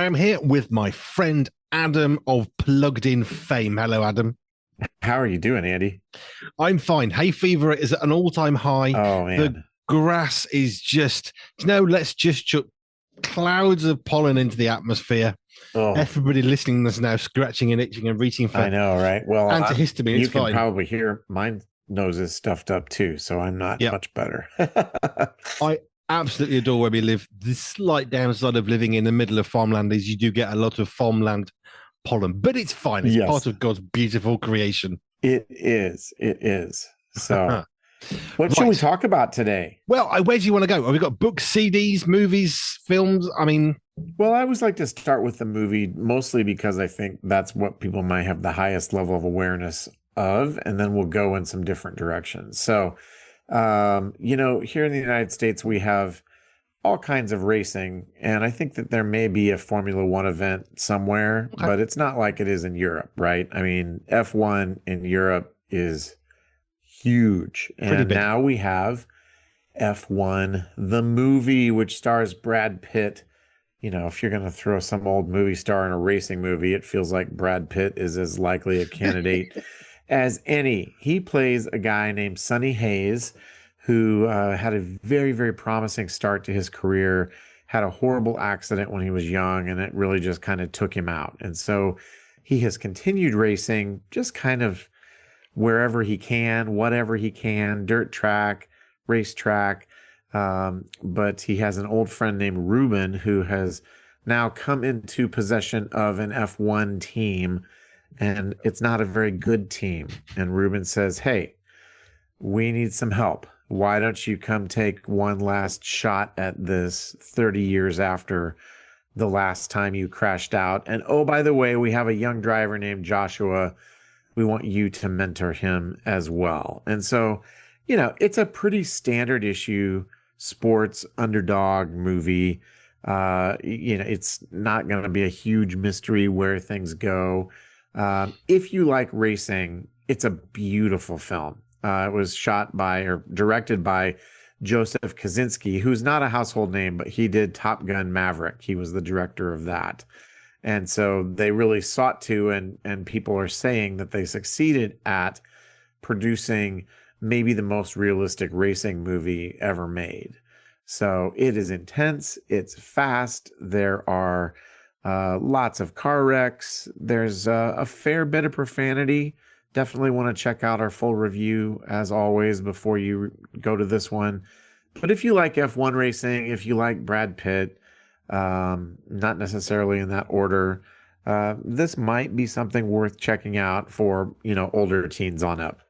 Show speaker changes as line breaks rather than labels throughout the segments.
I am here with my friend Adam of Plugged In fame. Hello, Adam.
How are you doing, Andy?
I'm fine. Hay fever is at an all-time high.
Oh
The
man.
grass is just, let's just chuck clouds of pollen into the atmosphere.
Oh,
Everybody listening is now scratching and itching and reaching
I
for
know, right? Well,
antihistamine. It's
you can
fine.
probably hear my nose is stuffed up too, so I'm not
Yeah,
much better.
I absolutely adore where we live. The slight downside of living in the middle of farmland is you do get a lot of farmland pollen, but it's fine. It's part
Yes,
of God's beautiful creation.
it is. It is. So, what should we
Right.
talk about today?
Well, where do you want to go? Have we got books, CDs, movies, films? I mean,
Well, I always like to start with the movie, mostly because I think that's what people might have the highest level of awareness of, and then we'll go in some different directions. So, here in the United States, we have all kinds of racing, and I think that there may be a Formula One event somewhere,
okay,
but it's not like it is in Europe, right? I mean, F1 in Europe is huge,
pretty
and
big.
now we have F1, the movie, which stars Brad Pitt. If you're going to throw some old movie star in a racing movie, it feels like Brad Pitt is as likely a candidate as any. He plays a guy named Sonny Hayes, who had a very, very promising start to his career, had a horrible accident when he was young, and it really just kind of took him out. And so he has continued racing just kind of wherever he can, whatever he can, dirt track, racetrack. But he has an old friend named Ruben who has now come into possession of an F1 team, and it's not a very good team. And Ruben says, "Hey, we need some help. Why don't you come take one last shot at this 30 years after the last time you crashed out? And oh, by the way, we have a young driver named Joshua. We want you to mentor him as well." And so, it's a pretty standard issue sports underdog movie. It's not going to be a huge mystery where things go. If you like racing, it's a beautiful film. It was shot by or directed by Joseph Kosinski, who's not a household name, but he did Top Gun Maverick. He was the director of that. And so they really sought to, and people are saying that they succeeded at producing maybe the most realistic racing movie ever made. So it is intense, it's fast, there are lots of car wrecks, there's a fair bit of profanity. Definitely want to check out our full review as always before you go to this one. But if you like F1 racing, if you like Brad Pitt, not necessarily in that order, this might be something worth checking out for, older teens on up.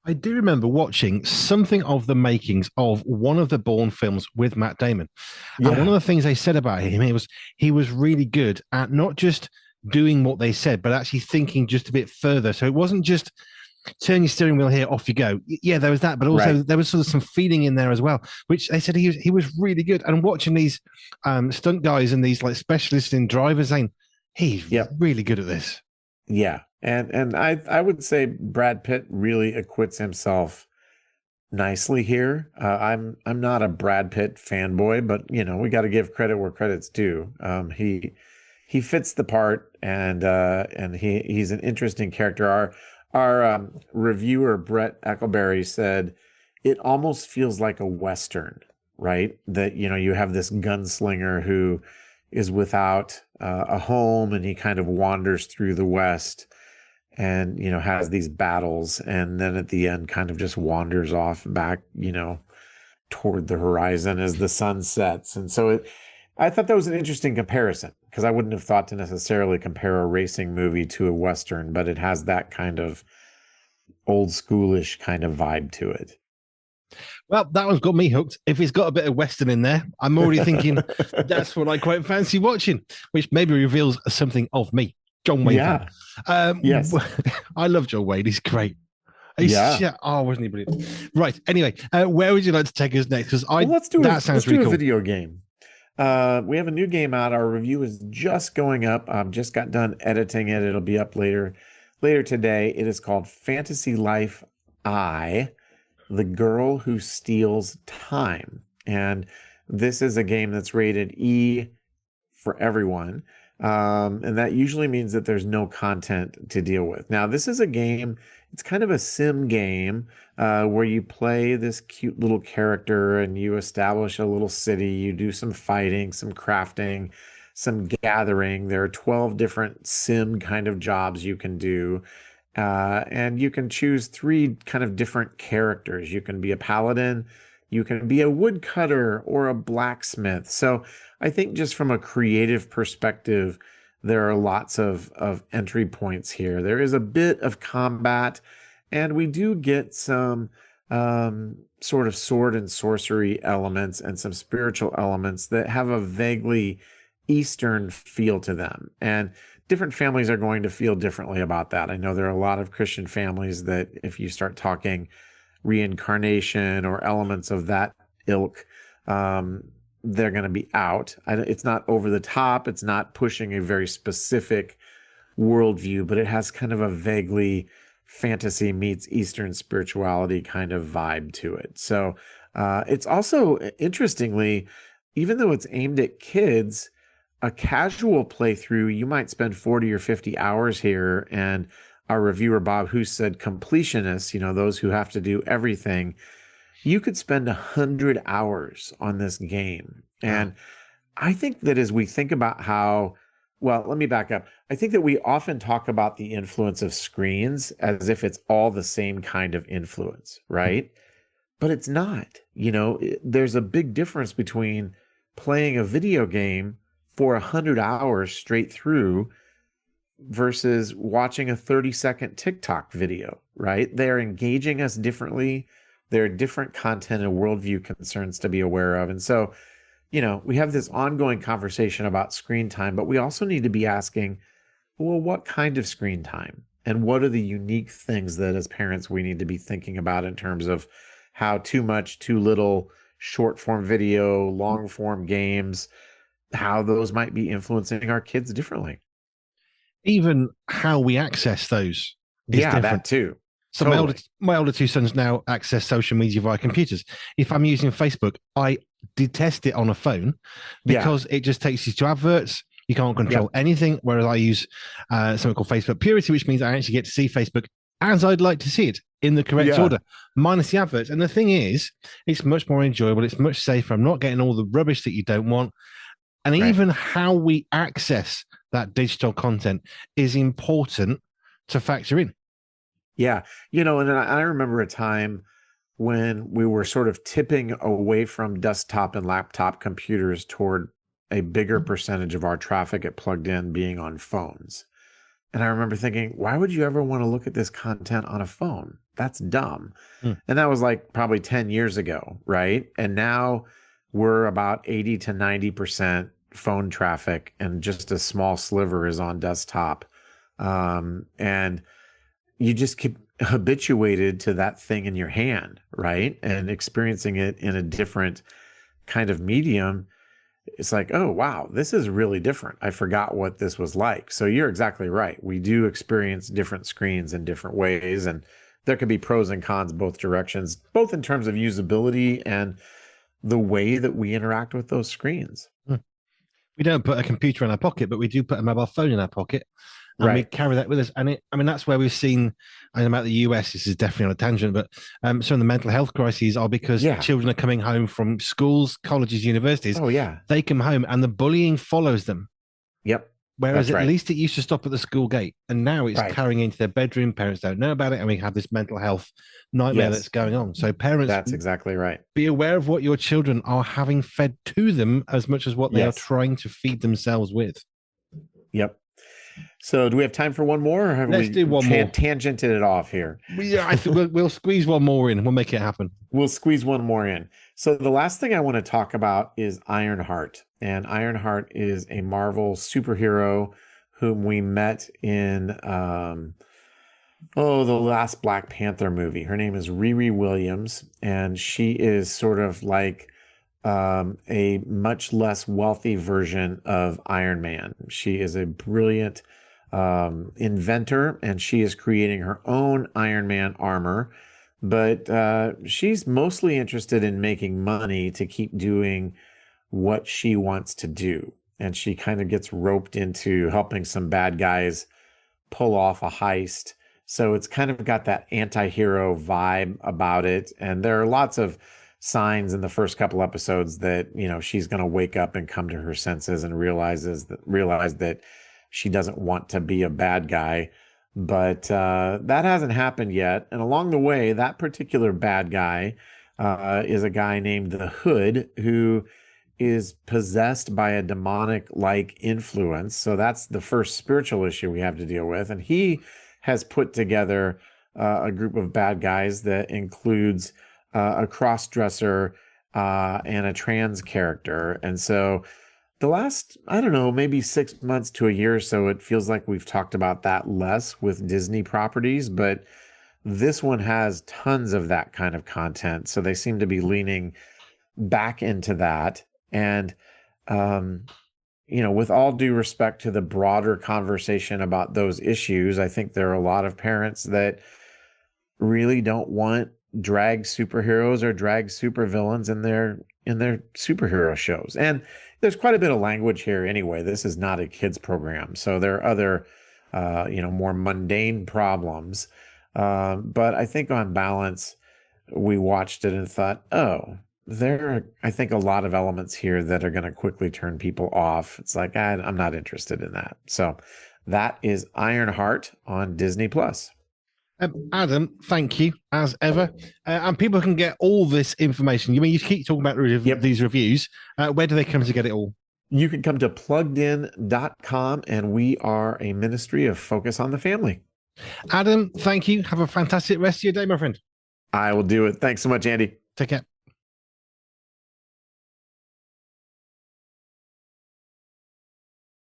I do remember watching something of the makings of one of the Bourne films with Matt Damon. And one of
Yeah,
the things they said about him, he was really good at not just doing what they said, but actually thinking just a bit further. So it wasn't just turn your steering wheel here, off you go. Yeah, there was that, but also
right.
there was sort of some feeling in there as well, which they said he was really good. And watching these stunt guys and these like specialists in drivers saying he's
Yep.
really good at this.
Yeah. And I would say Brad Pitt really acquits himself nicely here. I'm not a Brad Pitt fanboy, but we got to give credit where credit's due. He fits the part, and he's an interesting character. Our reviewer Brett Eckleberry said it almost feels like a Western, right? That you have this gunslinger who is without a home, and he kind of wanders through the West and has these battles, and then at the end kind of just wanders off back toward the horizon as the sun sets. And so I thought that was an interesting comparison because I wouldn't have thought to necessarily compare a racing movie to a Western, but it has that kind of old schoolish kind of vibe to it.
Well, that one's got me hooked. If it's got a bit of Western in there, I'm already thinking that's what I quite fancy watching, which maybe reveals something of me. John Wayne fan.
Yeah.
Um,
Yes.
I love John Wayne. He's great.
Yeah.
Oh, wasn't he brilliant? Right. Anyway, where would you like to take us next? Because
Well,
that
let's
sounds
do
really
a
cool.
video game. We have a new game out. Our review is just going up. I've just got done editing it. It'll be up later today. It is called Fantasy Life I, The Girl Who Steals Time. And this is a game that's rated E for everyone. And that usually means that there's no content to deal with. Now, this is a game, it's kind of a sim game where you play this cute little character and you establish a little city, you do some fighting, some crafting, some gathering. There are 12 different sim kind of jobs you can do. And you can choose three kind of different characters. You can be a paladin, you can be a woodcutter, or a blacksmith. So I think just from a creative perspective, there are lots of entry points here. There is a bit of combat, and we do get some sort of sword and sorcery elements and some spiritual elements that have a vaguely Eastern feel to them. And different families are going to feel differently about that. I know there are a lot of Christian families that if you start talking reincarnation or elements of that ilk, they're going to be out. It's not over the top. It's not pushing a very specific worldview, but it has kind of a vaguely fantasy meets Eastern spirituality kind of vibe to it. So it's also, interestingly, even though it's aimed at kids, a casual playthrough, you might spend 40 or 50 hours here. And our reviewer, Bob, who said completionists, those who have to do everything, you could spend 100 hours on this game. And I think that as we think about well, let me back up. I think that we often talk about the influence of screens as if it's all the same kind of influence, right? But it's not. There's a big difference between playing a video game for 100 hours straight through versus watching a 30-second TikTok video, right? They're engaging us differently. There are different content and worldview concerns to be aware of. And so, we have this ongoing conversation about screen time, but we also need to be asking, well, what kind of screen time? And what are the unique things that as parents we need to be thinking about in terms of how too much, too little, short form video, long form games, how those might be influencing our kids differently.
Even how we access those is different.
That too.
So
Totally.
my older two sons now access social media via computers. If I'm using Facebook, I detest it on a phone because it just takes you to adverts. You can't control anything. Whereas I use something called Facebook Purity, which means I actually get to see Facebook as I'd like to see it in the correct order, minus the adverts. And the thing is, it's much more enjoyable. It's much safer. I'm not getting all the rubbish that you don't want. And even how we access that digital content is important to factor in.
Yeah. And I remember a time when we were sort of tipping away from desktop and laptop computers toward a bigger percentage of our traffic at Plugged In being on phones. And I remember thinking, why would you ever want to look at this content on a phone? That's dumb. And that was like probably 10 years ago, right? And now we're about 80 to 90% phone traffic and just a small sliver is on desktop. And you just keep habituated to that thing in your hand, right? And experiencing it in a different kind of medium. It's like, oh, wow, this is really different. I forgot what this was like. So you're exactly right. We do experience different screens in different ways. And there could be pros and cons both directions, both in terms of usability and the way that we interact with those screens.
We don't put a computer in our pocket, but we do put a mobile phone in our pocket. And we carry that with us. And that's where we've seen, I know about the US, this is definitely on a tangent, but some of the mental health crises are because children are coming home from schools, colleges, universities.
Oh, yeah.
They come home and the bullying follows them.
Yep.
Whereas at least it used to stop at the school gate. And now it's carrying into their bedroom. Parents don't know about it. And we have this mental health nightmare that's going on. So parents,
that's exactly right.
Be aware of what your children are having fed to them as much as what they are trying to feed themselves with.
Yep. So do we have time for one more? Or have
Let's do one more.
Tangented it off here.
Yeah, I think we'll squeeze one more in. We'll make it happen.
We'll squeeze one more in. So the last thing I want to talk about is Ironheart. And Ironheart is a Marvel superhero whom we met in the last Black Panther movie. Her name is Riri Williams, and she is sort of like a much less wealthy version of Iron Man. She is a brilliant inventor, and she is creating her own Iron Man armor, but she's mostly interested in making money to keep doing what she wants to do. and she kind of gets roped into helping some bad guys pull off a heist. So it's kind of got that anti-hero vibe about it. And there are lots of signs in the first couple episodes that, she's going to wake up and come to her senses and realize that she doesn't want to be a bad guy. But that hasn't happened yet. And along the way, that particular bad guy is a guy named the Hood, who is possessed by a demonic-like influence. So that's the first spiritual issue we have to deal with. And he has put together a group of bad guys that includes a cross-dresser and a trans character. And so the last, I don't know, maybe 6 months to a year or so, it feels like we've talked about that less with Disney properties, but this one has tons of that kind of content. So they seem to be leaning back into that. And, with all due respect to the broader conversation about those issues, I think there are a lot of parents that really don't want drag superheroes or drag supervillains in their superhero shows. And there's quite a bit of language here anyway. This is not a kids program. So there are other, more mundane problems. But I think on balance, we watched it and thought, oh, there are, I think, a lot of elements here that are going to quickly turn people off. It's like, I'm not interested in that. So that is Ironheart on Disney Plus.
Adam, thank you as ever. And people can get all this information. You keep talking about these reviews. Where do they come to get it all?
You can come to pluggedin.com, and we are a ministry of Focus on the Family.
Adam, thank you. Have a fantastic rest of your day, my friend.
I will do it. Thanks so much, Andy.
Take care.